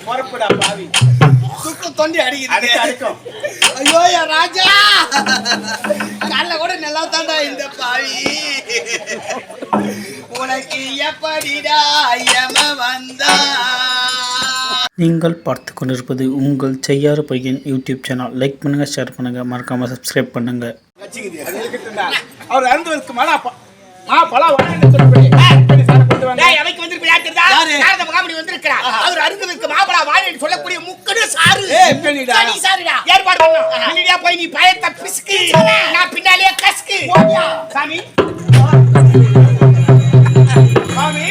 பொறப்புடா பாவி. துக்கம் தொண்டி அடிக்குது. அடிக்கும். ஐயோ என் ராஜா, காலைல கூட நல்லா தாண்டா இந்த பாவி. உனக்கு எப்படிடா யம வந்தா? நீங்கள் பார்த்து கொண்டிருப்பது உங்கள் செய்யாறு பையன் யூடியூப் சேனல். லைக் பண்ணுங்க, ஷேர் பண்ணுங்க, மறக்காம சப்ஸ்கிரைப் பண்ணுங்க. அவர் அருந்துவதற்கு பழம் வாங்கிட்டு சொல்லி எனக்கு வந்திருப்ப யாரு நாரத மகாமுனி வந்திருக்கிறார். அவர் அருந்துவதற்கு மாப்பழம் வாங்கிட்டு சொல்லக்கூடிய முக்கடு சாறு கனி சாருடா. ஏற்பாடு பண்ணு. இல்லையா போய் நீ பயத்தை பிஸ்கு, நான் பின்னாலே கஸ்கு. சாமி சாமி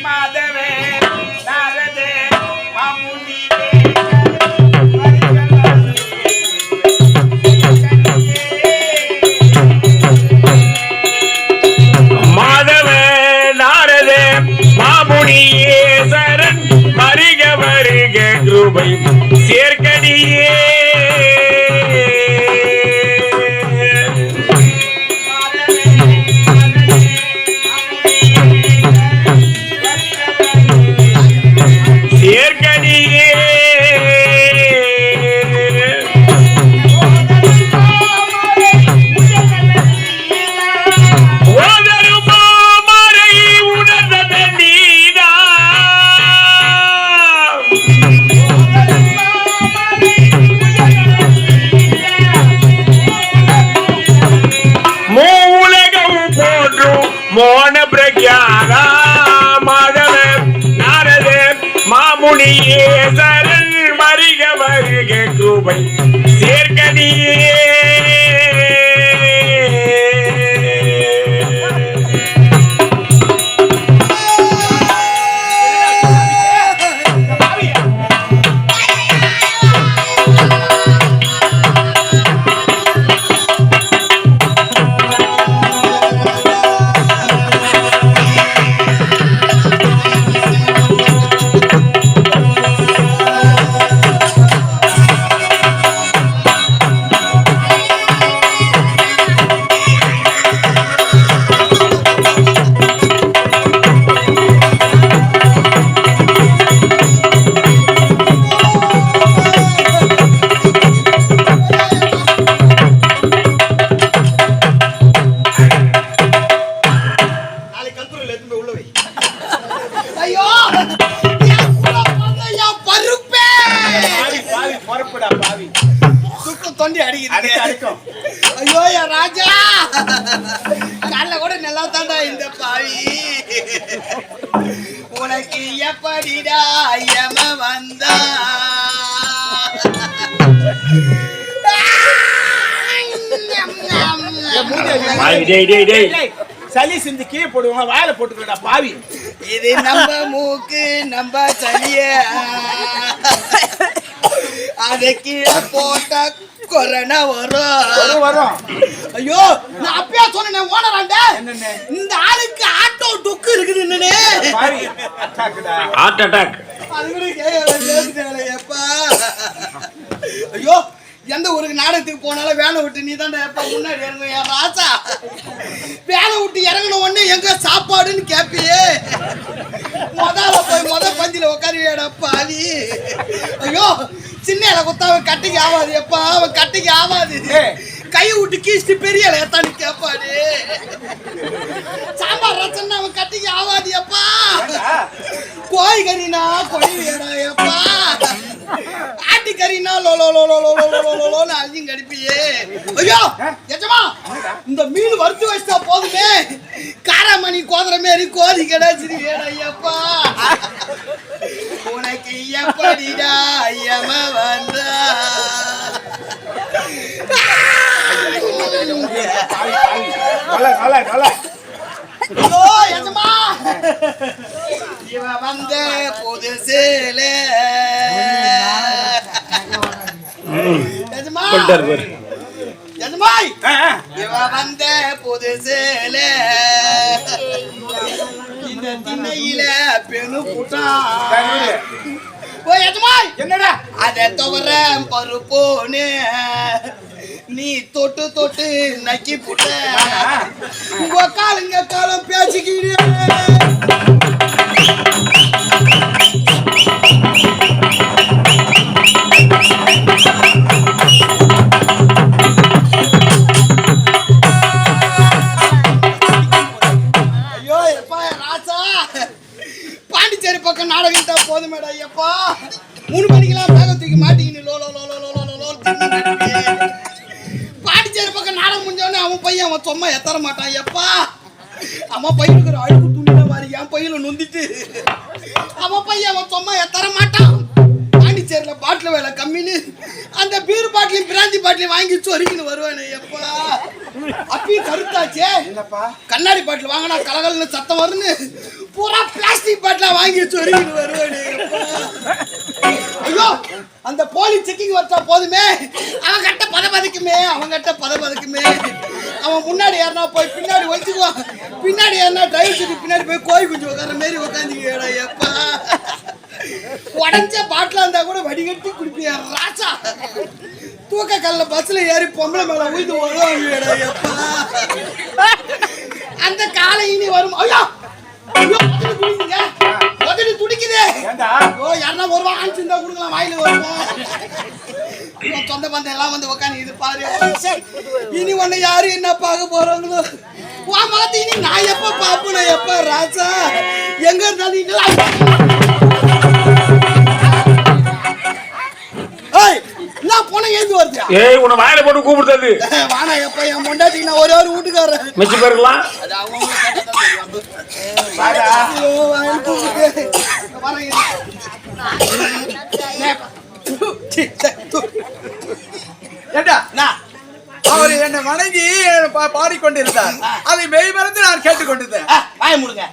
மாதவே நாரதே மாமுனி சரண் வருக வருக கிருபை சேர்க்கடியே. மோன பிரக்யாரா மாதவ நாரத மாமுனியே சரண் வருக வருக கிருபை சேர்க்கடியே. அடிக்கும். ஐயோ என் ராஜா, காலைல கூட நல்லா தாண்டா இந்த பாவி. உனக்கு எப்படிடா யம வந்தா? சளி சிந்தி கீழே போடுவாங்க, வாயில போட்டுக்கடா பாவி. இது நம்ம மூக்கு நம்ம சளிய அதை கீழே போட்ட கொரோனா வரும். ஐயோ நான் அப்பயே சொன்னேன் ஓனராண்ட, இந்த ஆளுக்கு ஆட்டோ டொக்கு இருக்குது. Heart attack. ஐயோ எந்த ஊருக்கு நாடகத்துக்கு போனாலும் வேலை விட்டு நீ தான் எப்ப முன்னாடி இறங்கும் என் ராசா. வேலை விட்டு இறங்கின உடனே எங்க சாப்பாடுன்னு கேப்பியே, முத பந்தில உட்காருவியாடா பாவி. ஐயோ சின்ன இலை குத்தா அவன் கட்டிக்கு ஆகாது எப்பா, அவன் கட்டிக்கு ஆகாது. கையை விட்டு கீழ்ச்சி பெரிய இலை எத்தான்னு கேப்பாடு. சாம்பார் ரசம்னா அவன் கட்டிக்கு ஆகாது எப்பா. கோழி கறினா கொழிவியடா எப்பா. ஆட்டுக்கறினா லோலோன்னு அழியும் கடிப்பியே. ஐயோ எஜமா, இந்த மீன் வறுத்து வச்சா போதுமே, காரமணி கோதர மாரி கோழி கிடைச்சிருக்கேடா ஐயப்பா. உனக்கு எப்படிடா யம வந்தா? எஜமா இவ வந்த புதுசுல எஜமாய் இவ வந்த புதுசுல இந்த திண்ணையில பெணு கூட்டம். ஓ எஜமாய் என்னடா அதை தவிர பருப்போன்னு நீ தொட்டு தொட்டு நக்கி புட்ட. உங்க காலுங்க காலம் பேசிக்கிறேன். எப்பா 3 மணிக்கெல்லாம் பேக தூக்கி மாட்டிக்கின்னு லோ லோ லோ லோ லோ லோ லோ பாண்டிச்சேரி பக்கம் நாடகம் முடிஞ்சோடனே அவன் பையன் அவன் சும்மா எத்தர மாட்டான் எப்பா அவன் பையனுக்கு அழுக்கு துணியில மாதிரி என் பையில நொந்திட்டு அவன் பையன் அவன் சும்மா எத்தர மாட்டான். பாண்டிச்சேரியில பாட்டில் வேலை கம்மின்னு அந்த பீர் பாட்டிலையும் பிராந்தி பாட்டிலையும் வாங்கி சொருகின்னு வருவானே எப்பா. அப்பயும் கருத்தாச்சே கண்ணாடி பாட்டில் வாங்கினா கலகலன்னு சத்தம் வருன்னு பூரா பிளாஸ்டிக் பாட்டில வாங்கி சொருகின்னு வருவானே எப்பா. ஐயோ அந்த போலீஸ் செக்கிங் வச்சா போதுமே அவன் கட்ட பதபதுக்குமே அவன் முன்னாடி யாருனா போய் பின்னாடி ஒழிச்சுக்குவான் பின்னாடி யாருனா டிரைவர் சீட்டு பின்னாடி போய் கோழி குஞ்சு உட்கார மாரி உட்காந்துக்கடா எப்பா. உடஞ்ச பாட்டில் இருந்தா கூட வடிகட்டி குடிப்பியா ராசா. தூக்க கல்ல பஸ்ல ஏறி பொம்பளை மேல உயிர்த்து வருவாங்கடா எப்பா. அந்த காலை இனி வரும். ஐயோ உதவி துடிக்குதே. யாருன்னா வருவா ஆன்சிருந்தா கொடுக்கலாம் வாயில வருவோம். சொந்த பந்தம் எல்லாம் வந்து உட்காந்து இது பாரு. இனி ஒண்ணு யாரு என்ன பார்க்க போறாங்களோ மாத்தி இனி நான் எப்ப பாப்பேன் எப்ப ராசா எங்க இருந்தாலும் நான் போன ஏந்து வருது. ஏய் உன்னை வாயில போட்டு கூப்பிடுறது வானா எப்ப என் பொண்டாட்டி நான் ஒரே ஒரு வீட்டுக்காரன் மிச்சு போயிருக்கலாம். அது அவங்க அவர் என்ன வணங்கி பாடிக்கொண்டிருந்தார். அதை மெய் மறந்து நான் கேட்டுக்கொண்டிருந்தேன். வாய முடுங்க.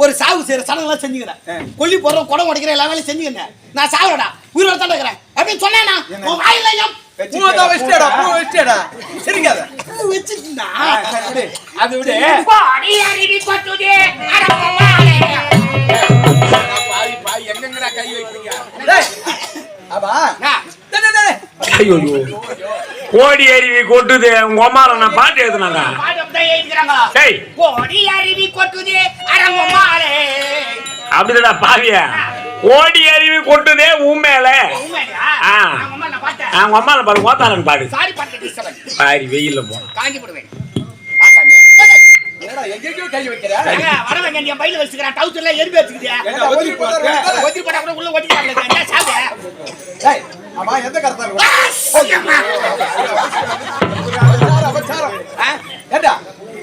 ஒரு சாவு செய்யற சடங்கெல்லாம் செஞ்சுக்கிறேன். கொல்லி போடுறோம் குடம் உடைக்கிற எல்லா வேலையும் செஞ்சுக்கிறேன். நான் சாவுறடா உயிரோட தான் இருக்கிறேன் அப்படின்னு சொன்னேன்னா வாயிலையும் அது விட எங்கடா கை வைக்கிறீங்க? கோடி அருவி கொட்டுது உங்க அம்மால நான் பாட்டு எழுதுனாங்க. அப்படிதான் பாவியா கோடி அருவி கொட்டுதே உண்மையில அவங்க அம்மால பாரு கோத்தாலன் பாடு பாரி வெயில்ல போன காஞ்சி போடுவேன். எங்கேயோ கை வைக்கிற வரவங்க என் பையில வச்சுக்கிறான் டவுசர்ல எறும்பு வச்சுக்கிறியா ஒத்தி போட்டா கூட உள்ள ஒட்டிக்கிறாங்க சாப்பிட. ஆமா எந்த கருத்தா ஏண்டா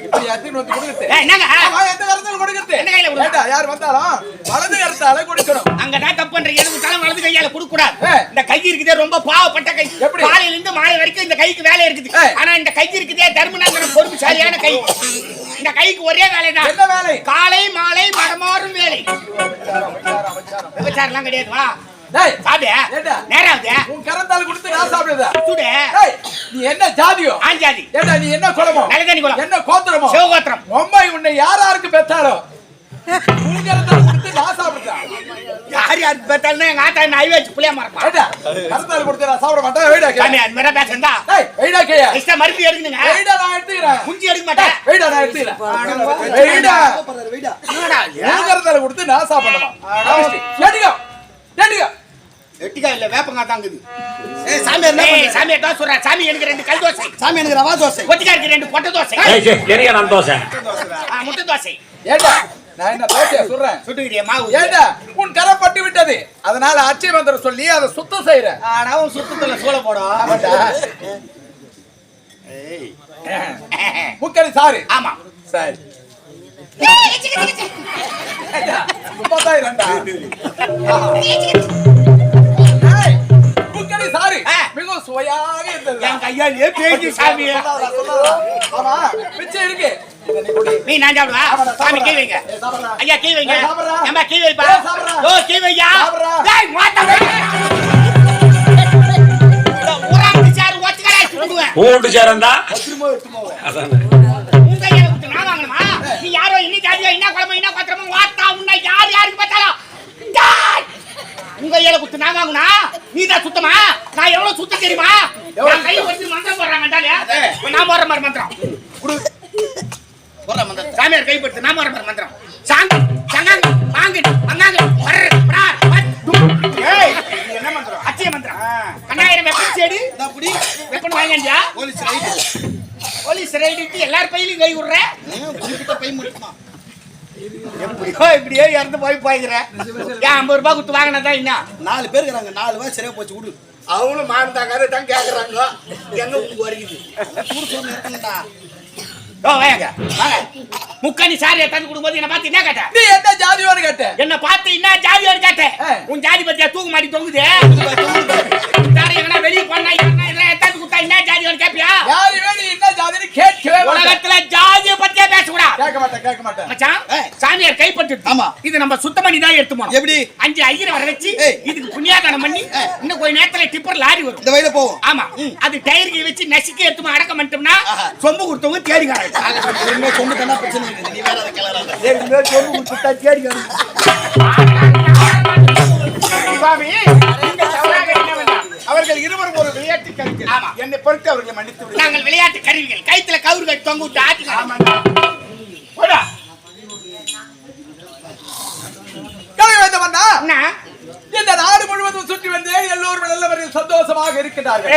இப்படி அத்தின் வந்து கொடுக்குது என்னங்க எந்த கருத்தால கொடுக்குது என்ன கையில கொடுங்க யார் வந்தாலும் வலது கருத்தால கொடுக்கணும். அங்க நான் தப்பு பண்றேன். எனக்கு தலை வலது கையால கொடுக்க கூடாது. இந்த கை இருக்குதே ரொம்ப பாவப்பட்ட கை. காலையில இருந்து மாலை வரைக்கும் இந்த கைக்கு வேலை இருக்குது. ஆனா இந்த கை இருக்குதே தர்மநாதன் பொறுப்புசாலியான கை. இந்த கைக்கு ஒரே வேலை தான். என்ன வேலை? காலை மாலை மடமாறும் வேலை. விபச்சாரம்லாம் கிடையாது. வா டேய் சாப்பிடு. நேராவது உன் கரத்தால கொடுத்து நான் சாப்பிடுதா சுடு. நீ என்ன ஜாதியோ? ஆண் ஜாதி. ஏண்டா நீ என்ன குலமோ? நல்லதனி குலம். என்ன கோத்திரமோ? சிவகோத்திரம். மும்பை உன்னை யாராருக்கு பெத்தாளோ உன் கரத்தால கொடுத்து நான் சாப்பிடுதா? யாருக்கு பெத்தாலும் எங்க ஆத்தா என்ன ஐவே வச்சு புளியா மரப்பா. ஏண்டா கரத்தால கொடுத்து நான் சாப்பிட மாட்டேன். வெயிடா கே. சாமி அது மேல பேசண்டா. டேய் வெயிடா கே. இஷ்ட மறுபடி எடுங்க. வெயிடா நான் எடுத்துக்கறேன். குஞ்சி எடுக்க மாட்டேன். வெயிடா நான் எடுத்துக்கறேன். வெயிடா வெயிடா உன் கரத்தால கொடுத்து நான் சாப்பிடணுமா? எடுங்க எடுங்க எட்டிகா இல்ல வேப்பங்கா தாங்குது. ஏய் சாமி என்ன பண்ற? சாமி தோசை சொல்றா. சாமி எனக்கு 2 கல் தோசை. சாமி எனக்கு ரவா தோசை. ஒட்டிகா இருக்கு 2 பொட்ட தோசை. ஏய் எனக்கு நான் தோசை. முட்டை தோசை. ஏண்டா நான் என்ன தோசையா சொல்றேன்? சுட்டுக்கிறியா மாவு? ஏண்டா உன் கரை பட்டு விட்டது. அதனால அச்சை மந்திரம் சொல்லி அதை சுத்தம் செய்யற. ஆனா உன் சுத்தத்துல சோள போடா. ஏய் முக்கடி சாரி. ஆமா சரி. முப்பத்தாயிரம்டா. ஏய் முக்கடி சாரி. மிகவும் சுவையாக இருந்தது. என் கையாலே பேசி சாமி. ஆமா பிச்சை இருக்கு. நீ நான் சாப்பிடுவா. சாமி கீ வைங்க. ஐயா கீ வைங்க. அம்மா கீ வைப்பா. ஓ கீ வையா. டேய் மாட்ட வை. ஊராங்க சார் ஒச்சகடா சுடுவேன். ஊண்டு சேரண்டா திரும்ப அதானே உங்க கையில குத்து நான் வாங்கணுமா? நீ யாரோ இன்னி ஜாதியா இன்ன குழம்பு இன்ன கோத்திரமா வாத்தா உன்னை யாருக்கு பார்த்தாலும் உங்க கையில குத்து நான் வாங்கனா நீ தான் சுத்தமா? நான் எவ்வளவு சுத்த தெரியுமா? நான் கை வச்சு மந்திரம் போடுறாங்கடாலே. நான் போடுற மாதிரி மந்திரம் குடு. போடுற மந்திரம் சாமியார் கை படுத்து நான் போடுற மாதிரி மந்திரம். சாங்க சங்காங்க வாங்க வந்தாங்க வர்ற பிரார் பட் ஏய் என்ன மந்திரம்? அச்சய மந்திரம். கண்ணாயிரம் வெப்பன் செடி அப்படி வெப்பன் வாங்கண்டியா? போலீஸ் ரைட் போலீஸ் ரைட் எல்லார் பையிலும் கை விடுற. குறிப்பிட்ட பை மட்டுமா? எப்படியோ இப்படியே இறந்து போய்க்கிறேன். ஏன் 50 ரூபாய் கொடுத்து வாங்கினதான் என்ன 4 பேர் இருக்காங்க 4 ரூபாய் சரியா போச்சு விடு. அவங்களும் மாந்தாங்க தான் கேக்குறாங்க. எங்க உங்களுக்கு வருகிறது சூடு சோறு இருக்குங்கடா. வாங்க வாங்க முக்கணி சாரியை தந்து கொடுக்கும்போது என்ன பார்த்து என்ன கேட்ட? நீ என்ன ஜாதியோடு கேட்ட? என்ன பார்த்து என்ன ஜாதியோடு கேட்ட? உன் ஜாதி பத்தியா தூக்கு மாட்டி தொங்குது. எங்கன்னா வெளியே போனா இதெல்லாம் எத்தாந்து கொடுத்தா என்ன ஜாதியோடு கேட்பியா? யாரு வேணும் என்ன ஜாதின்னு கேட்கவே உலகத்துல ஜாதியை பத்தியே பேசக்கூடாது. கேட்க மாட்டேன் மச்சான் சாமியார் கைப்பற்று. ஆமா. இது நம்ம சுத்தம் பண்ணி தான் எடுத்து போனோம். எப்படி? 5 ஐயரை வர வச்சு இதுக்கு புண்ணியாதானம் பண்ணி இன்னும் கொஞ்ச நேரத்துல டிப்பர் லாரி வரும். இந்த வழியில போவோம். ஆமா. அது டயருக்கு வச்சு நசுக்கி எடுத்து அடக்கம் பண்ணிட்டோம்னா சொம்பு கொடுத்தவங்க தேடிக்காரங்க. என்ன சொம்பு தண்ணா பிரச்சனை இல்லை. நீ வேற அதை கிளறாத. ஏற்கனவே சொம்பு கொடுத்தா தேடிக்காரங்க. சுவாமி நீங்க தவறாக என்ன வேண்டாம். அவர்கள் இருவரும் ஒரு விளையாட்டு கருவிகள். ஆமா. என்னை பொறுத்து அவர்களை மன்னித்து விடுங்கள். நாங்கள் விளையாட்டு கருவிகள். கைத்துல கவுறு கட்டி தொங்க விட்டு ஆட்டிக்கலாம். போடா. இந்த நாடு முழுவதும் சுற்றி வந்து எல்லோரும் நல்லவர்கள் சந்தோஷமாக இருக்கிறார்கள்.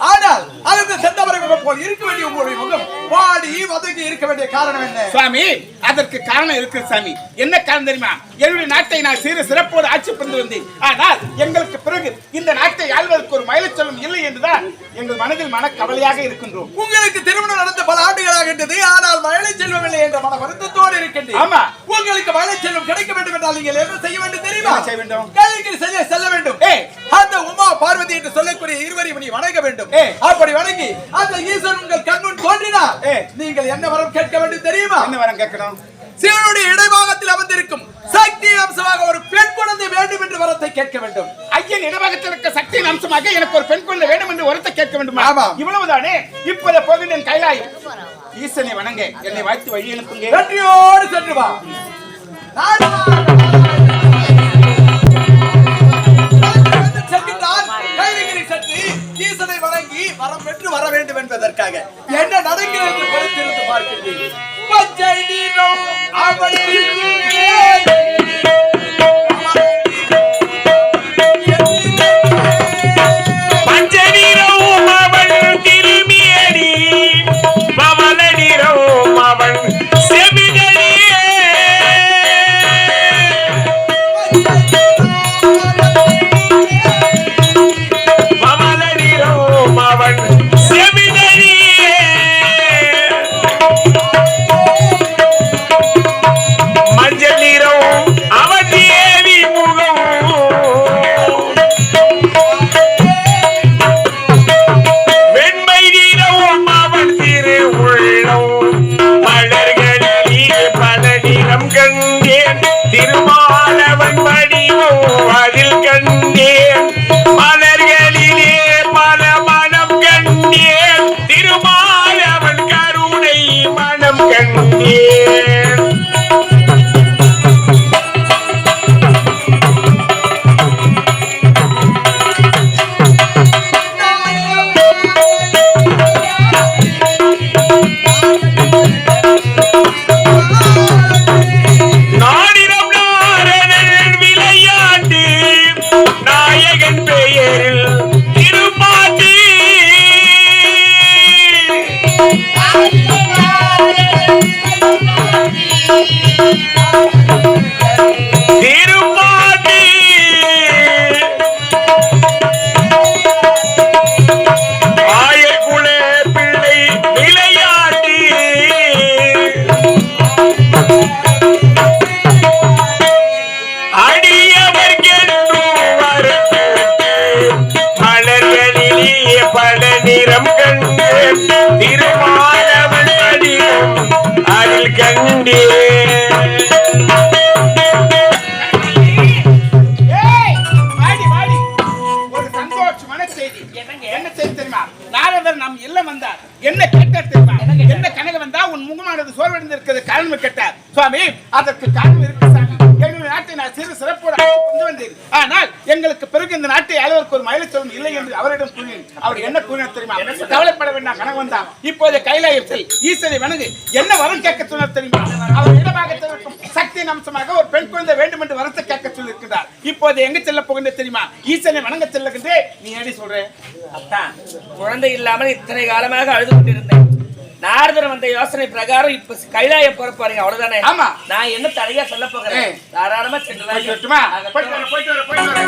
ஆனால் அந்த செந்தவர்கள் போல் இருக்க வேண்டிய உங்களுடைய முகம் வாடி வதங்கி இருக்க வேண்டிய காரணம் என்ன? சுவாமி அதற்கு காரணம் இருக்கு சாமி. என்ன காரணம் தெரியுமா? என்னுடைய நாட்டை நான் சிறப்போடு ஆட்சி புரிந்து வந்தேன். ஆனால் எங்களுக்கு பிறகு இந்த நாட்டை ஆள்வதற்கு ஒரு மயிலச்சொல்லும் இல்லை என்றுதான் எங்கள் மனதில் மனக்கவலையாக இருக்கின்றோம். உங்களுக்கு திருமணம் நடந்த பல ஆண்டுகளாக இருந்தது. ஆனால் மழை செல்வம் இல்லை என்ற மன வருத்தத்தோடு இருக்கின்றேன். ஆமா. உங்களுக்கு மழை செல்வம் கிடைக்க வேண்டும் என்றால் நீங்கள் என்ன செய்ய வேண்டும் தெரியுமா? செய்ய வேண்டும். கல்விக்கு செல்ல வேண்டும். அந்த உமா பார்வதி என்று சொல்லக்கூடிய இருவரையும் நீ வணங்க வேண்டும். அப்படி வணங்கி அந்த ஈஸ்வரன் உங்கள் கண்முன் தோன்றினார். நீங்கள் என்ன வரம் கேட்க வேண்டும் தெரியுமா? என்ன வரம் கேட்கணும்? சிவனுடைய இடைபாகத்தில் அமர்ந்திருக்கும் சக்தி அம்சமாக ஒரு பெண் குழந்தை வேண்டும் என்று வரத்தை கேட்க வேண்டும். ஐயன் இடபாகத்தில் இருக்க சக்தியின் அம்சமாக எனக்கு ஒரு பெண் குழந்தை வேண்டும் என்று வரத்தை கேட்க வேண்டும். ஆமா. இவ்வளவுதானே. இப்போது போகின்றேன் கைலாயம். ஈசனை வணங்க என்னை வாழ்த்து வழி அனுப்புங்க. நன்றியோடு சென்று வா. ஈசனை வணங்கி வரம் பெற்று வர வேண்டும் என்பதற்காக என்ன நடக்கிறது என்று பொறுத்திருந்து பார்க்கின்றேன். பச்சை நீரும் சுவாமி அதற்கு காரணம் இருக்கு சாமி. எங்களுடைய நாட்டை நான் சிறப்போடு கொண்டு வந்தேன். ஆனால் எங்களுக்கு பிறகு இந்த நாட்டை ஆளுவதற்கு ஒரு மயிலச்சொல்லும் இல்லை என்று அவரிடம் கூறினேன். அவர் என்ன கூறினார் தெரியுமா? கவலைப்பட வேண்டாம் கணவன் தான். இப்போது கைலாயத்தில் ஈசனை வணங்கு என்ன வரம் கேட்க சொன்னார் தெரியுமா? அவர் இடபாகத்தில் இருக்கும் சக்தியின் அம்சமாக ஒரு பெண் குழந்தை வேண்டும் என்று வரத்தை கேட்க சொல்லியிருக்கிறார். இப்போது எங்க செல்ல போகின்ற தெரியுமா? ஈசனை வணங்க செல்லுகின்றே. நீ எப்படி சொல்ற? அத்தா குழந்தை இல்லாமல் இத்தனை காலமாக அழுது கொண்டிருந்தேன். நாரதர் வந்த யோசனை பிரகாரம் இப்ப கைலாய போற போறீங்க அவ்வளவுதானே? ஆமா. நான் என்ன தடையா சொல்ல போகிறேன்? தாராளமா சென்று போயிட்டு வரேன்.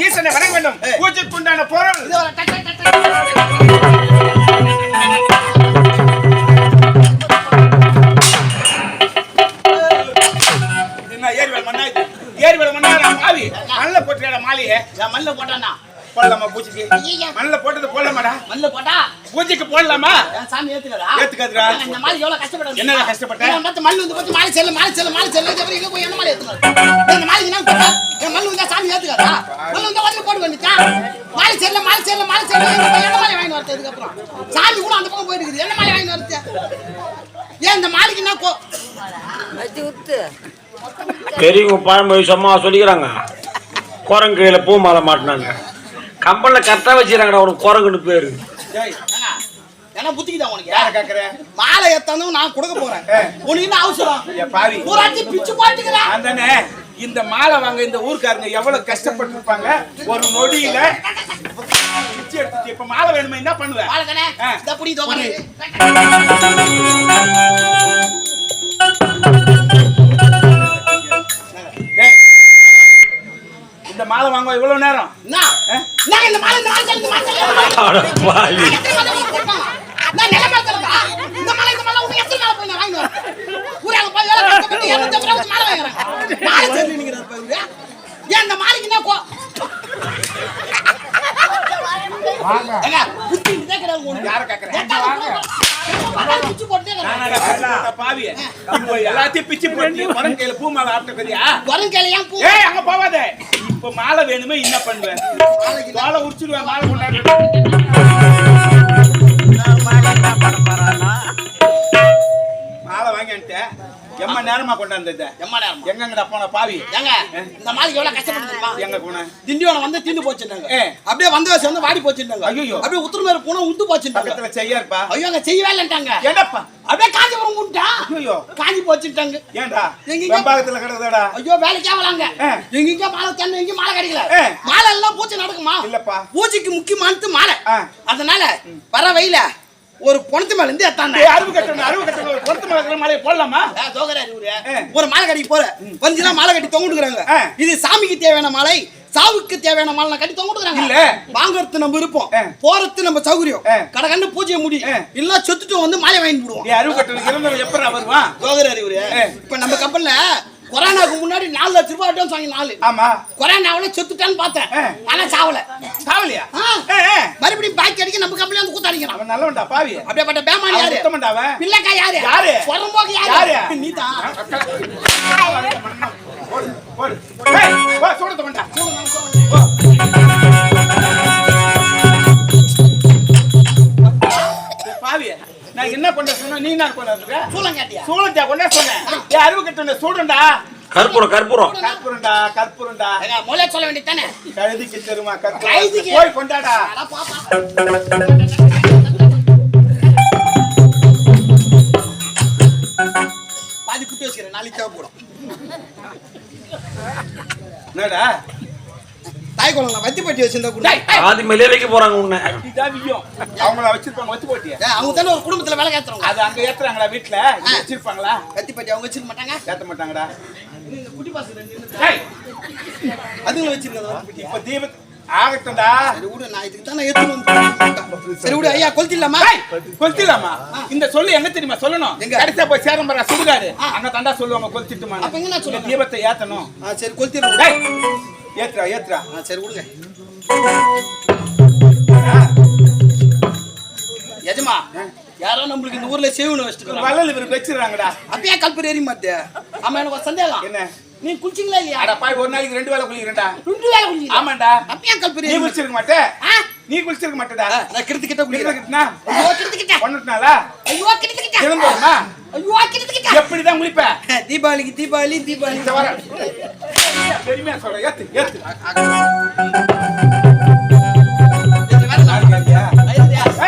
ஈசனை வணங்க வேண்டும். பூஜைக்குண்டான பொருள் ஏரிவேல மண்ணா மாவி மண்ணில போட்டுற மாலையே மண்ணில் போட்டானா போடலாமா பூஜைக்கு? மண்ணில போட்டது போடலாமாடா? மண்ணில் போட்டா பூஜைக்கு போடலாமா? சாமி ஏத்துக்கடா. ஏத்துக்காதுடா. இந்த மாதிரி எவ்வளவு கஷ்டப்பட என்னடா கஷ்டப்பட்ட? மண்ணு வந்து பார்த்து மாலை செல்ல அப்புறம் எங்க போய் என்ன மாலை ஏத்துக்கணும்? இந்த மாலைக்கு என்ன போட்டா என் மண்ணு வந்தா சாமி ஏத்துக்காதா? மண்ணு வந்தா வந்து போட்டு வந்துச்சா மாலை செல்ல என்ன மாலை வாங்கி வரது? அதுக்கப்புறம் சாமி கூட அந்த பக்கம் போயிட்டு இருக்குது. என்ன மாலை வாங்கி வரது? ஏன் இந்த மாலைக்கு என்ன பெரியவங்க பழமொழி சும்மா சொல்லிக்கிறாங்க. குரங்கு கையில பூ மாலை மாட்டினாங்க. கம்பல்ல கரெக்டா வச்சுக்கிறாங்கடா உனக்கு குரங்குன்னு பேரு. ஏன்னா புத்திக்குதா உனக்கு? யார கேக்குற? மாலை ஏத்தானும் நான் கொடுக்க போறேன். உனக்கு என்ன அவசரம்? பாவி பூராட்டி பிச்சு போட்டுக்கிறேன். அந்தானே இந்த மாலை வாங்க இந்த ஊர்க்காரங்க எவ்வளவு கஷ்டப்பட்டு இருப்பாங்க. ஒரு நொடியில பிச்சு எடுத்து இப்ப மாலை வேணுமா என்ன பண்ணுவ? மாலை தானே இந்த புடி தோகனே. இந்த மாலை வாங்க இவ்வளவு நேரம் நான் இந்த மாலை நான் நிலமா தரதா? இந்த மாலை உனக்கு எத்தனை நாள் போய் நான் வாங்கி வரேன்? ஊரால போய் வேலை கஷ்டப்பட்டு என்ன பிறகு மாலை வாங்குறேன். மாலை சொல்லி நீங்க இருப்பாங்க. ஏன் இந்த மாலைக்கு என்ன ஏங்க புத்தி இதே கிடையாது உனக்கு. யார கேக்குறேன்? பிச்சு போட்டே பாவி எல்லாத்தையும் பிச்சு போட்டு குரங்கு கையில பூ மாலை ஆட்ட பெரியா? குரங்கு கையில ஏன் பூ? ஏய் அங்க போவாத. இப்ப மாலை வேணுமே என்ன பண்ணுவேன்? மாலை உரிச்சிடுவேன். மாலை கொண்டாடு. மாலை வாங்கிட்டேன். எம்மா நேரமா கொண்டாந்து எம்மா நேரம் எங்கங்கடா போன பாவி? ஏங்க இந்த மாலைக்கு எவ்வளவு கஷ்டப்பட்டுமா? எங்க போன? திண்டிவனம் வந்து தீந்து போச்சுட்டாங்க. அப்படியே வந்த வருஷம் வந்து வாடி போச்சுட்டாங்க. ஐயோ அப்படியே உத்திரமேர போனா உண்டு போச்சுட்டாங்க. பக்கத்துல செய்யாருப்பா. ஐயோ அங்க செய்யவே இல்லட்டாங்க. ஏண்டப்பா? அப்படியே காஞ்சிபுரம் உண்டா? ஐயோ காஞ்சி போச்சுட்டாங்க. ஏண்டா? வெம்பாகத்துல கிடக்குதாடா? ஐயோ வேலைக்கு ஆவலாங்க. எங்க மாலை தண்ணி எங்க மாலை கிடைக்கல. மாலை எல்லாம் பூச்சி நடக்குமா? இல்லப்பா. பூச்சிக்கு முக்கியமானது மாலை. அதனால வர வெயில ஒரு பொணத்து மேல இருந்து எத்தானே. அருவு கட்டணும் ஒரு பொணத்து மேல இருக்கிற மாலையை போடலாமா? தோகராரி ஒரு மாலை கட்டி போற கொஞ்ச மாலை கட்டி தொங்கிட்டுறாங்க. இது சாமிக்கு தேவையான மாலை, சாவுக்கு தேவையான மாலை கட்டி தொங்கிட்டுறாங்க. இல்ல வாங்குறது நம்ம விருப்பம், போறது நம்ம சௌகரியம். கடகண்டு பூஜையை முடி இல்ல சொத்துட்டு வந்து மாலை வாங்கி போடுவோம். அருவு கட்டணும் இறந்தவன் எப்பறா வருவான்? தோகராரி இப்ப நம்ம கப்பல்ல கொரோனாக்கு முன்னாடி 4 லட்சம் ரூபாய் அட்வான்ஸ் வாங்கி 4. ஆமா கொரோனாவுல செத்துட்டான்னு பார்த்தேன். ஆனா சாவலையா? மறுபடியும் பாக்கி அடிக்க நம்ம கம்பெனில வந்து கூத்தாடிக்கிறான். அவன் நல்லவன்டா பாவி. அப்படியேப்பட்ட பேமானி யாரு? சுத்தமண்டா அவன். பிள்ளைக்கா யாரு? பொறம்போக்கு யாரு? நீதான். போடு ஏய் வா சூடத பண்ணடா. பாவி நான் என்ன பண்ண சொன்னா நீ என்ன பண்ணற? சூளம் கேட்டியா? சூளம் கொண்டே சொன்னேன். ஏய் அருவு கட்டணும் சூடண்டா. கற்பூரம்டா. ஏங்க மொளை சொல்ல வேண்டியதானே? கழுதிக்கு தெருமா கற்பூரம். போய் கொண்டாடா. அட பாப்பா. பாதி குட்டி வச்சிரேன் நாளைக்கு தேவைப்படும். என்னடா? தாய் குளம்ல வத்தி பட்டி வச்சிருந்தா கூட. ஆதி மேலே வைக்க போறாங்க உன்னை. இதாவியும் அவங்கள வச்சிருப்பாங்க வத்தி போட்டியா? அவங்க தான ஒரு குடும்பத்துல வேலை கேக்குறாங்க. அது அங்க ஏத்துறாங்களா வீட்ல? வச்சிருப்பாங்களா? வத்தி பட்டி அவங்க வச்சிருக்க மாட்டாங்க. ஏத்த மாட்டாங்கடா. இந்த குட்டி பாஸ் ரெண்டு. டேய் அதுங்க வச்சிருக்கதா? இப்ப தீப ஆகட்டடா. சரி விடு நான் இதுக்கு தான ஏத்துன்னு வந்து. சரி விடு ஐயா கொல்திலாமா? கொல்திலாமா? இந்த சொல்லு எங்க தெரியுமா சொல்லணும்? கடைசியா போய் சேரம் பரா சுடுகாடு. அங்க தண்டா சொல்லுவாங்க கொல்திட்டுமா. அப்ப எங்க நான் சொல்லுங்க? தீபத்தை ஏத்தணும். சரி கொல்திரா. டேய் ஏத்ரா. சரி விடுங்க. எஜமா யாரோ நம்மளுக்கு இந்த ஊர்ல சேவன வச்சிட்டு வள்ளல் இவருக்கு வெச்சிராங்கடா. அப்பயே கல்பர் ஏறி மாட்டே. ஆமா எனக்கு ஒரு சந்தேகம். என்ன? நீ குளிச்சிங்களா இல்லையா? அட பாய் ஒரு நாளைக்கு 2 வேளை குளிக்கிறேன்டா. 2 வேளை குளிக்கிறீங்க? ஆமாடா. அப்பயே கல்பர் நீ ஏறி குளிச்சிருக்க மாட்டே? நீ குளிச்சிருக்க மாட்டடா. நான் கிட்ட குளிக்கிறேன்னா ஐயோ கிட்ட பண்ணட்டனாலா? ஐயோ கிட்ட திறந்தோமா? ஐயோ கிட்ட எப்படி தான் குளிப்ப? தீபாவளி இந்த வர பெருமையா சொல்ற ஏத்து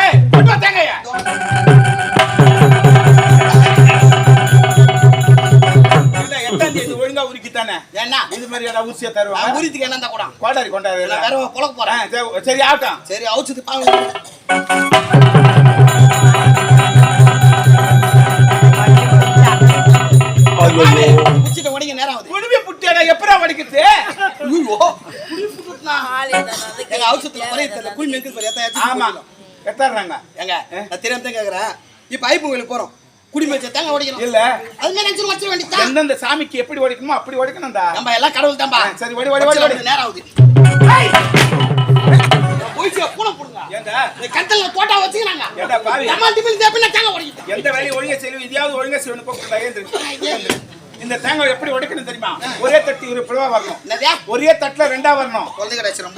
ஏய் கொண்டு வா தேங்காயா ஊசியை தருவாங்க. ஊரித்துக்கு என்ன கூட கோடாரி கொண்டாரு. நான் வேற புழக்க போறேன். சரி ஆகட்டும். சரி அவுச்சது பாங்க. புடிச்சிட்ட உடைங்க நேரம் ஆகுது. குடுமி புட்டியடா எப்பறா வடிக்குது? ஐயோ குடி புட்டுனா எங்க அவுச்சத்துல குறைய தெரியல. குடி மெங்க குறைய ஏத்தாச்சு. ஆமா எத்தறாங்க. ஏங்க நான் தெரியாம தான் கேக்குறேன். இப்ப ஐப்பு கோயிலுக்கு போறோம். குடி மெச்ச தேங்க உடைக்கணும். இல்ல அது மேல நெஞ்சு வச்சிர வேண்டியதா. எந்தெந்த சாமிக்கு எப்படி உடைக்கணுமோ அப்படி உடைக்கணும்டா. நம்ம எல்லாம் கடவுள் தான்பா. சரி வடி நேரம் ஆகுது. போய்ச்சு பூனை போடுங்க. ஏண்டா இந்த கட்டல்ல தோட்டா வச்சிக்கறாங்க. ஏண்டா பாவி. நம்ம டிபில் தேப்பினா தேங்க உடைக்கிட்டு. எந்த வேலையை ஒழுங்கா செய்யணும் இதையாவது ஒழுங்கா செய்யணும் போக்குடா ஏந்திரு. இந்த தேங்காய் எப்படி உடைக்கணும் தெரியுமா? ஒரே தட்டி ஒரு பிளவா வரணும். என்னதே? ஒரே தட்டுல ரெண்டா வரணும். குழந்தை கடைச்சிரும்.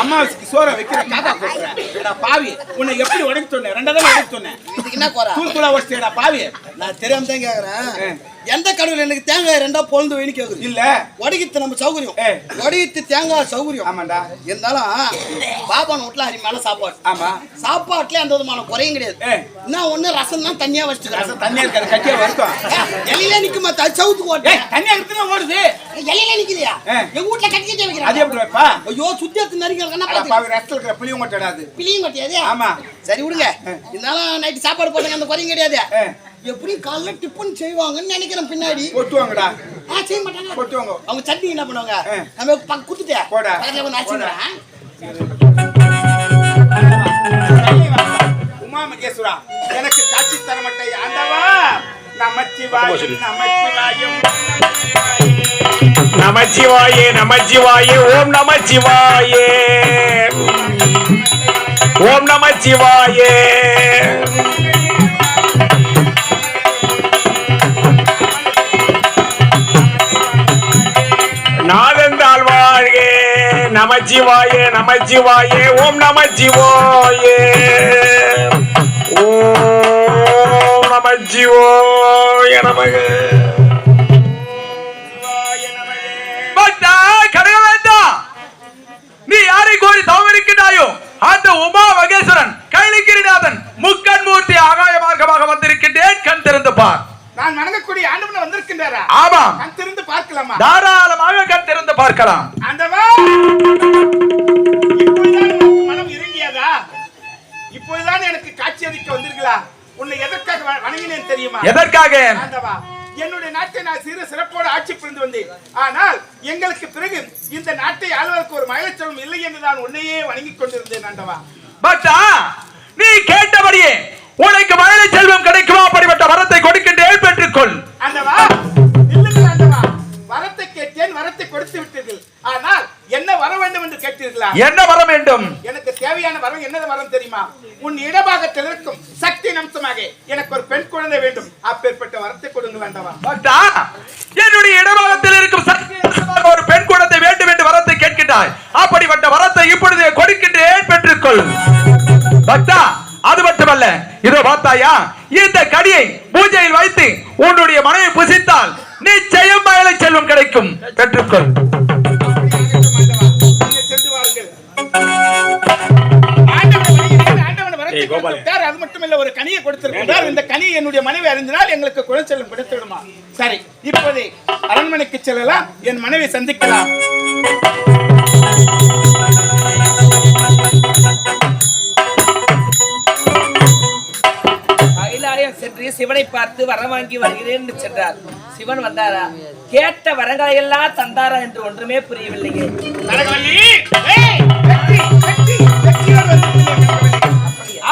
அம்மாவுக்கு சோற வைக்கிற காக்கா கூப்பிடுறேன். பாவி உன்னை எப்படி உடைக்க சொன்னேன்? ரெண்டா தான் உடைக்க சொன்னேன். இதுக்கு என்ன கோரா? தூக்குலா வச்சிட்டா பாவி. நான் தெரியாம தான் கேக்குறேன். எந்த கடவுள் எனக்கு தேங்காய் ரெண்டா பொழுது வேணி கேக்குது. இல்ல வடிகித்து நம்ம சௌகரியம். வடிகித்து தேங்காய் சௌகரியம். ஆமாண்டா. இருந்தாலும் பாபான வீட்டுல அருமையான சாப்பாடு. ஆமா சாப்பாட்டுல எந்த விதமான குறையும் கிடையாது. என்ன ஒண்ணு ரசம் தான் தண்ணியா வச்சுக்கிறாங்க. தண்ணியா இருக்காது கட்டியா வருத்தம். எலியில நிக்குமா சவுத்துக்கு ஓட்டு. தண்ணியா இருக்குன்னு ஓடுது. எலியில நிக்கலையா? எங்க வீட்டுல கட்டி கட்டி வைக்கிறாங்க. அது எப்படி வைப்பா? ஐயோ சுத்தி எடுத்து நரிக்கிறதுனா பாவி. பாவி ரஸ்ட்ல இருக்கிற புளியும் கொட்டாது. பிளியும் கொட்டியாதே. ஆமா சரி விடுங்க. இருந்தாலும் நைட் சாப்பாடு போட்டாங்க அந்த குறையும் கிடையாது. எப்படி காலைல டிஃபன் செய்வாங்கன்னு நினைக்கிறேன். பின்னாடி கொட்டுவாங்கடா. செய்ய மாட்டாங்க. கொட்டுவாங்க. அவங்க சட்னி என்ன பண்ணுவாங்க? நம்ம குத்துட்டே போடா. பக்கத்துல வந்து அடிச்சுக்கிறேன். உமா மகேஸ்வரா எனக்கு காட்சி தர மாட்டேன் ஆண்டவா. நமச்சிவாயம் நமச்சிவாயம் நமச்சிவாயே நமச்சிவாயே ஓம் நமச்சிவாயே ஓம் நமச்சிவாயே நாதந்தாள் வாழ்கே நமச்சிவாயே நமச்சிவாயே ஓம் நமச்சிவாயே ஓம் நமச்சிவாய நமக நீ யாரை கோரி தவம் இருக்கின்றாயோ அந்த உமா மகேஸ்வரன் கைலிகிரிநாதன் முக்கன் மூர்த்தி ஆகாய மார்க்கமாக வந்திருக்கின்றேன். கண் திறந்து பார். நான் வணங்கக்கூடிய ஆண்டவன் வந்திருக்கின்றாரா? ஆமாம். கண் திறந்து பார்க்கலாமா? தாராளமாக கண் திறந்து பார்க்கலாம். ஆண்டவா இப்போதான் மனம் இறங்கியதா? இப்போதான் எனக்கு காட்சி அளிக்க வந்தீர்களா? உன்னை எதற்காக வணங்கினேன் தெரியுமா? எதற்காக? ஆண்டவா என்னுடைய நாட்டை நான் சிறப்போடு ஆட்சி புரிந்து வந்தேன். ஆனால் எங்களுக்கு பிறகு இந்த நாட்டை ஆளுவதற்கு ஒரு மயிலச்சலம் இல்லை என்று நான் உன்னையே வணங்கிக் கொண்டிருந்தேன் ஆண்டவா. பட்டா நீ கேட்டபடியே உனக்கு மழை செல்வம் கிடைக்குமா? அப்படிப்பட்ட வரத்தை கொடுக்கின்றேன், பெற்றுக்கொள். ஆண்டவா இல்லைங்கள் ஆண்டவா. வரத்தை கேட்டேன், வரத்தை கொடுத்து விட்டீர்கள். ஆனால் என்ன வர வேண்டும் என்று கேட்டீர்களா? என்ன வர வேண்டும்? எனக்கு தேவையான வரம் என்ன வரம் தெரியுமா? உன் இடபாகத்தில் இருக்கும் சக்தி அம்சமாக எனக்கு ஒரு பெண் குழந்தை வேண்டும். அப்பேற்பட்ட வரத்தை கொடுங்கள் ஆண்டவா. பட்டா என்னுடைய இடபாகத்தில் இருக்கும் சக்தி அம்சமாக ஒரு பெண் குழந்தை வேண்டும் என்று வரத்தை கேட்கின்றாய். அப்படிப்பட்ட வரத்தை இப்பொழுதே கொடுக்கின்றேன், பெற்றுக்கொள். பக்தா அது மட்டுமல்ல, இதோ பார்த்தாயா இந்த கடியை பூஜையில் வைத்து உன்னுடைய மனைவி புசித்தால் நிச்சயம் மழை செல்வம் கிடைக்கும், பெற்றுக்கொள். அது மட்டுமல்ல, ஒரு கனியை கொடுத்திருக்கிறார். இந்த கனியை என்னுடைய மனைவி அறிந்தினால் எங்களுக்கு குழந்தை செல்வம் கிடைத்துவிடுமா? சரி, இப்போது அரண்மனைக்கு செல்லலாம், என் மனைவி சந்திக்கலாம். சென்று சிவனை பார்த்து வரம் வாங்கி வருகிறேன் என்று சென்றார். சிவன் வந்தாரா? கேட்ட வரங்களை எல்லாம் தந்தாரா என்று ஒன்றுமே புரியவில்லையே.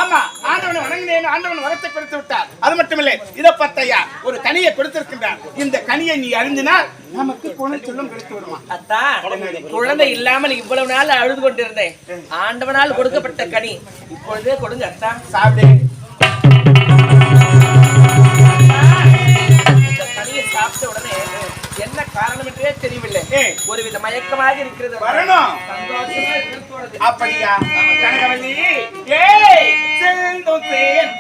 ஆமா, ஆண்டவனை வணங்கினேன், ஆண்டவன் வரத்தை கொடுத்து விட்டார். அது மட்டுமில்லை, இதை பார்த்தையா ஒரு கனியை கொடுத்திருக்கின்றார். இந்த கனியை நீ அறிந்தினால் நமக்கு குழந்தை செல்வம் கிடைத்து விடுமா? அத்தா, குழந்தை இல்லாமல் இவ்வளவு நாள் அழுது கொண்டிருந்தேன். ஆண்டவனால் கொடுக்கப்பட்ட கனி இப்பொழுதே கொடுங்க அத்தா. சாப்பிடு. சாப்பிட்ட உடனே என்ன காரணம் என்றே தெரியவில்லை. ஒருவித மயக்கமாக இருக்கிறது. வரணும். அப்படியா? கனகவல்லி, ஏய் செந்தோ தேன்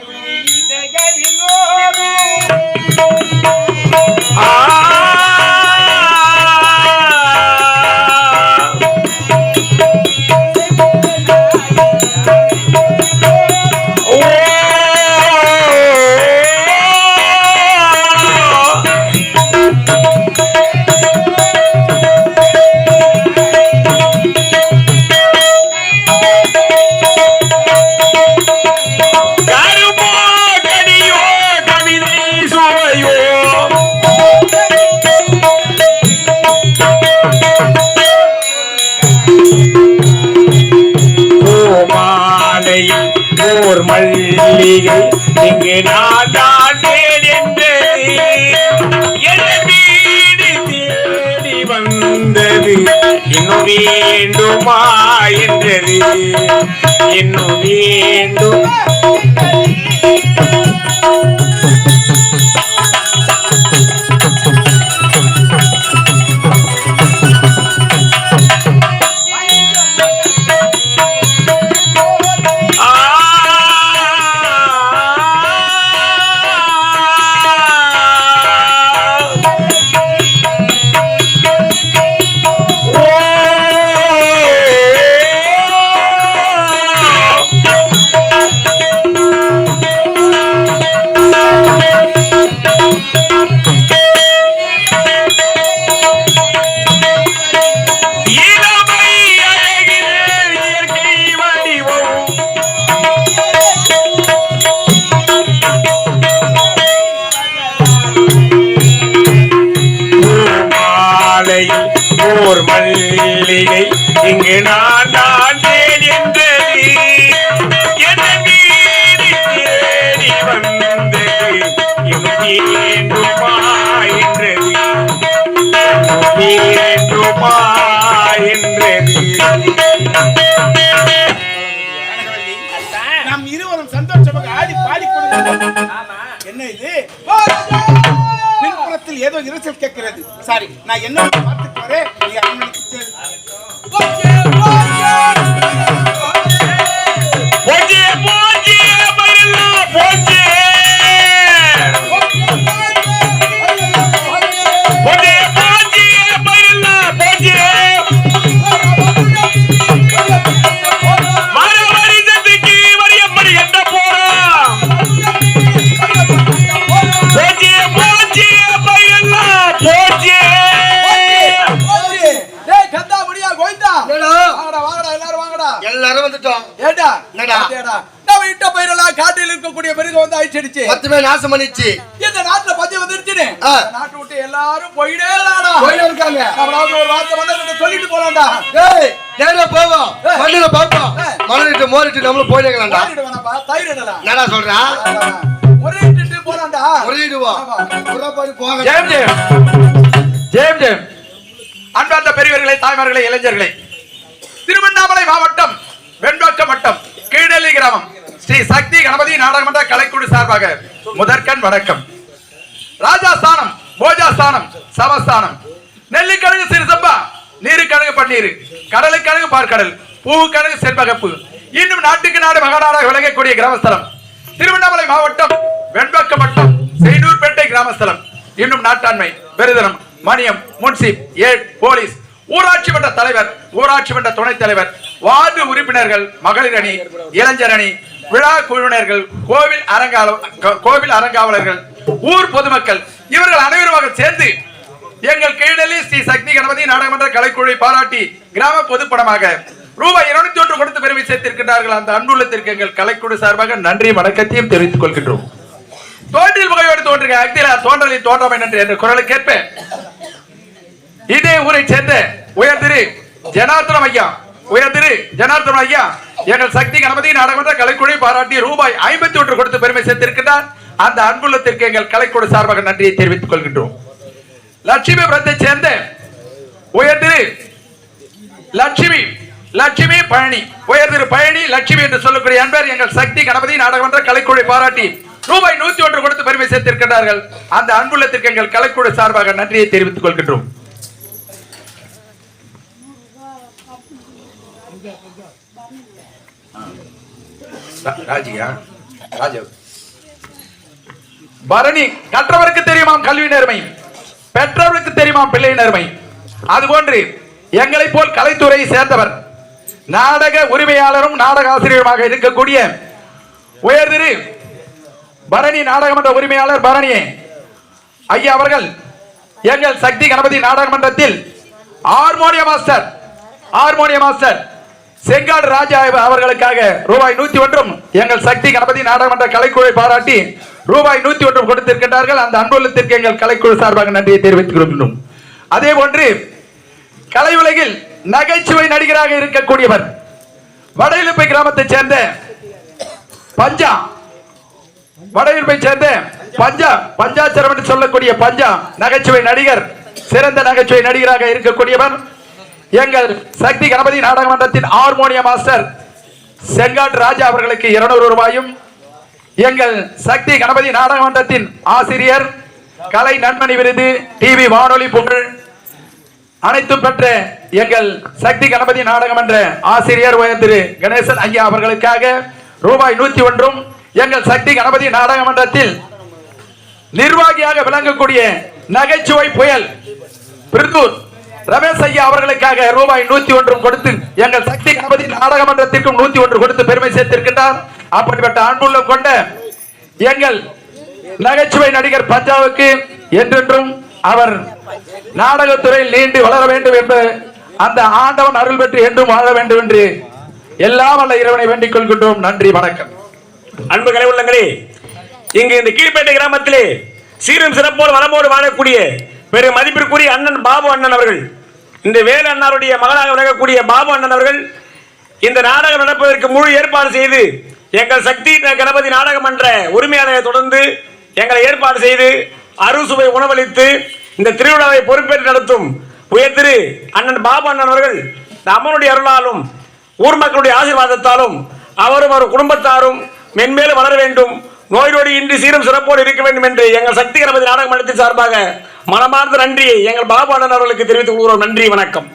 ஓர் மல்லிகை இங்கு நான் தாண்டேன் என்றது என் வீடு தேடி வந்தது இன்னும் வேண்டுமா என்றது இன்னும் வேண்டும் ஓர் மல்லிகை இங்கு நான் தாண்டேன் என்றது என் வீடு தேடி வந்தது இன்னும் வேண்டுமா என்றது வேண்டுமா என்றது நாம் இருவரும் சந்தோஷமாக ஆடி பாடி கொடுக்கிறோம். என்ன இது? பின்புறத்தில் ஏதோ இரைச்சல் கேட்கிறது. சாரி, நான் என்ன பார்த்துட்டு வரேன். நீ அரண்மனைக்கு செல். போஜே போஜே பரலா போஜே போஜே போஜே பரலா போஜே மாரவாரி ஜத்திக்கு வரியப்படி என்ன போறா போஜே போஜே பரலா போஜே டேய் கந்தா முடியா கோயிந்தா வாங்கடா வாங்கடா எல்லாரும் வாங்கடா எல்லாரும் வந்துட்டோம். ஏடா என்னடா? ஏடா நம்ம இட்ட பயிரெல்லாம் காட்டில் இருக்கக்கூடிய பெருக வந்து ஆயிடுச்சு. மொத்தமே நாசம் பண்ணிச்சு. இந்த நாட்டுல பஞ்சம் வந்துருச்சுன்னு ஆ. நாட்டை விட்டு எல்லாரும் போயிடேடா. போயிட்டு இருக்காங்க. நம்மளாவது ஒரு வார்த்தை வந்து சொல்லிட்டு போலாம்டா. டேய் நேரா போவோம். மண்ணுல பாப்போம். மண்ணிட்டு மோரிட்டு நம்மள போயிடலாம்டா. போயிடு வேணாப்பா தயிர் என்னடா? என்னடா சொல்றா? ஒரே இட்டு போலாம்டா. முறையிடுவோம். புறா போய் போங்க. ஜெயம் ஜெயம் ஜெயம் ஜெயம் அன்பார்ந்த பெரியவர்களே, தாய்மார்களே, இளைஞர்களே, திருவண்ணாமலை மாவட்டம் வெண்பாக்கம் வட்டம் கீழநெல்லி கிராமம் ஸ்ரீ சக்தி கணபதி நாடகமன்ற கலைக்குழு சார்பாக முதற்கண் வணக்கம். ராஜாஸ்தானம், போஜாஸ்தானம், சமஸ்தானம், நெல்லிக்கிழங்கு சிறுசம்பா, நீருக்கிழங்கு பன்னீர், கடலுக்கிழங்கு பார்க்கடல், பூவுக்கிழங்கு செண்பகப்பு, இன்னும் நாட்டுக்கு நாடு மகாநாடாக விளங்கக்கூடிய கிராமஸ்தலம் திருவண்ணாமலை மாவட்டம் வெண்பாக்கம் வட்டம் செய்னூர்பேட்டை கிராமஸ்தலம். இன்னும் நாட்டாண்மை, பெருதனம், மணியம், முன்சிப், ஏட், போலீஸ், ஊராட்சி மன்ற தலைவர், ஊராட்சி மன்ற துணைத் தலைவர், வார்டு உறுப்பினர்கள், மகளிர் அணி, இளைஞர் அணி, விழா குழுவினர்கள், கோவில் அரங்காவலர்கள், ஊர் பொதுமக்கள் இவர்கள் அனைவருமாக சேர்ந்து எங்கள் கீழநெல்லி ஸ்ரீ சக்தி கணபதி நாடகமன்ற கலைக்குழுவை பாராட்டி கிராம பொதுப்பணமாக ரூபாய் 201 கொடுத்து பெருமை சேர்த்திருக்கிறார்கள். அந்த அன்புள்ளத்திற்கு எங்கள் கலைக்குழு சார்பாக நன்றி வணக்கத்தையும் தெரிவித்துக் கொள்கின்றோம். தோன்றில் முகையோடு தோன்றுக அக்திலார் தோன்றலில் தோன்றமை நன்று என்ற குரலை கேட்ப இதே ஊரை சேர்ந்த உயர் திரு ஜனார்த்தனம் ஐயா எங்கள் சக்தி கணபதி நாடகமன்ற கலைக்குழு பாராட்டி ரூபாய் 51 கொடுத்து பெருமை சேர்த்திருக்கிறார். அந்த அன்புள்ளத்திற்கு எங்கள் கலைக்குழு சார்பாக நன்றியை தெரிவித்துக் கொள்கின்றோம். லட்சுமிபுரத்தை சேர்ந்த உயர் திரு லட்சுமி பழனி, உயர் திரு பழனி லட்சுமி என்று சொல்லக்கூடிய அன்பர் எங்கள் சக்தி கணபதி நாடகமன்ற கலைக்குழு பாராட்டி ரூபாய் 101 கொடுத்து பெருமை சேர்த்திருக்கிறார்கள். அந்த அன்புள்ளத்திற்கு எங்கள் கலைக்குழு சார்பாக நன்றியை தெரிவித்துக் கொள்கின்றோம். ராஜியா ராஜா பரணி கற்றவருக்கு தெரியுமாம் கல்வி நேர்மை, பெற்றவருக்கு தெரியுமாம் பிள்ளை நேர்மை. அதுபோன்று எங்களை போல் கலைத்துறையை சேர்ந்தவர், நாடக உரிமையாளரும் நாடக ஆசிரியருமாக இருக்கக்கூடிய உயர்திரு பரணி நாடகமன்ற உரிமையாளர் பரணி ஐயா அவர்கள் எங்கள் சக்தி கணபதி நாடகமன்றத்தில் ஹார்மோனிய மாஸ்டர் செங்காடு ராஜா அவர்களுக்காக ரூபாய் 101 எங்கள் சக்தி கணபதி நாடகமன்ற கலைக்குழுவை பாராட்டி ரூபாய் 101 கொடுத்திருக்கின்றார்கள். அந்த அன்புள்ளத்திற்கு எங்கள் கலைக்குழு சார்பாக நன்றியை தெரிவித்துக் கொள்கின்றோம். அதே போன்று கலை உலகில் நகைச்சுவை நடிகராக இருக்கக்கூடியவர் வடஇலுப்பை கிராமத்தைச் சேர்ந்த பஞ்சாச்சரம் என்று சொல்லக்கூடிய பஞ்சா நகைச்சுவை நடிகர், சிறந்த நகைச்சுவை நடிகராக இருக்கக்கூடியவர் எங்கள் சக்தி கணபதி நாடகமன்றத்தின் ஹார்மோனிய மாஸ்டர் செங்காட்டு ராஜா அவர்களுக்கு 200 ரூபாயும், எங்கள் சக்தி கணபதி நாடகமன்றத்தின் ஆசிரியர் கலை நன்மணி விருது, டிவி வானொலி புகழ் அனைத்தும் பெற்ற எங்கள் சக்தி கணபதி நாடகமன்ற ஆசிரியர் திரு கணேசன் ஐயா அவர்களுக்காக ரூபாய் 101, எங்கள் சக்தி கணபதி நாடகமன்றத்தில் நிர்வாகியாக விளங்கக்கூடிய நகைச்சுவை புயல் பிரித்தூர் ரமேஷ் ஐயா அவர்களுக்காக ரூபாய் 101 கொடுத்து எங்கள் சக்தி கணபதி நாடகமன்றத்திற்கும் 101 கொடுத்து பெருமை சேர்த்திருக்கின்றார். அப்படிப்பட்ட அன்புள்ளம் கொண்ட எங்கள் நகைச்சுவை நடிகர் பஞ்சாவுக்கு என்றென்றும் அவர் நாடகத்துறையில் நீண்டு வளர வேண்டும் என்று அந்த ஆண்டவன் அருள் பெற்று என்றும் வாழ வேண்டும் என்று எல்லாம் வல்ல இறைவனை வேண்டிக் கொள்கின்றோம். நன்றி, வணக்கம். அன்பு கலை உள்ளங்களே, இங்கு இந்த கீழ்பேட்டை கிராமத்திலே சீரும் சிறப்போடு வளமோடு வாழக்கூடிய பெரும் மதிப்பிற்குரிய அண்ணன் பாபு அண்ணன் அவர்கள், இந்த வேலு அண்ணாருடைய மகனாக விளங்கக்கூடிய பாபு அண்ணன் அவர்கள் இந்த நாடகம் நடப்பதற்கு முழு ஏற்பாடு செய்து எங்கள் சக்தி கணபதி நாடக மன்ற உரிமையாளரை தொடர்ந்து எங்களை ஏற்பாடு செய்து அறுசுவை உணவளித்து இந்த திருவிழாவை பொறுப்பேற்று நடத்தும் உயர்திரு அண்ணன் பாபு அண்ணன் அவர்கள் அம்மனுடைய அருளாலும் ஊர் மக்களுடைய ஆசீர்வாதத்தாலும் அவரும் அவர் குடும்பத்தாரும் மென்மேலும் வளர வேண்டும், நோய் நொடி இன்றி சீரும் சிறப்போடு இருக்க வேண்டும் என்று எங்கள் சக்தி கணபதி நாடக மன்றத்தின் சார்பாக மனமார்ந்த நன்றியை எங்கள் பாபு அண்ணன் அவர்களுக்கு தெரிவித்துக் கொள்கிறோம். நன்றி, வணக்கம்.